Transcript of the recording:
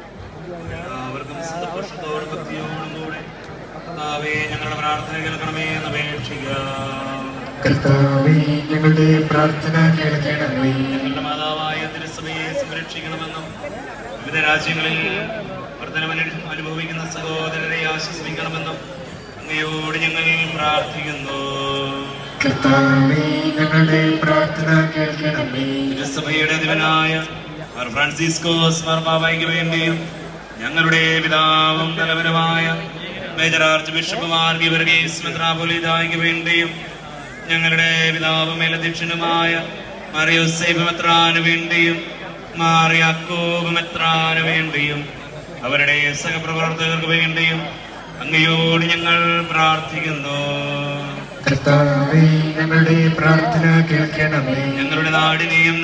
എല്ലാവർക്കും സന്തോഷത്തോടും ഭക്തിയോടും കൂടെ കർത്താവേ ഞങ്ങളുടെ പ്രാർത്ഥന കേൾക്കണമേ എന്ന് അപേക്ഷിക്കാം. കർത്താവേ ഞങ്ങളുടെ പ്രാർത്ഥന കേൾക്കണമേ. ഞങ്ങളുടെ മാതാവായ തിരുസഭയെ സംരക്ഷിക്കണമെന്നും വിവിധ രാജ്യങ്ങളിൽ വർദ്ധന അനുഭവിക്കുന്ന സഹോദരരെ ആശ്വസിപ്പിക്കണമെന്നും അങ്ങയോട് ഞങ്ങൾ പ്രാർത്ഥിക്കുന്നു. കർത്താവേ ഞങ്ങളുടെ പ്രാർത്ഥന കേൾക്കണമേ. തിരുസഭയുടെ അധിപനായ ഫ്രാൻസിസ്കോസ് മാർപ്പാപ്പയ്ക്ക് വേണ്ടിയും ഞങ്ങളുടെ പിതാവും തലവനുമായ major archbishop Mar Geevarghese മെത്രാപ്പൊലീത്തായ്ക്ക് വേണ്ടിയും ഞങ്ങളുടെ പിതാവും മേലധ്യക്ഷനുമായ മാർ യോസേഫ് മെത്രാന് വേണ്ടിയും മാർ യാക്കോബ് മെത്രാന് വേണ്ടിയും അവരുടെ സഹപ്രവർത്തകർക്ക് വേണ്ടിയും അങ്ങയോട് ഞങ്ങൾ പ്രാർത്ഥിക്കുന്നു. കർത്താവേ ഞങ്ങളുടെ പ്രാർത്ഥന കേൾക്കണമേ. ഞങ്ങളുടെ നാടിനെയും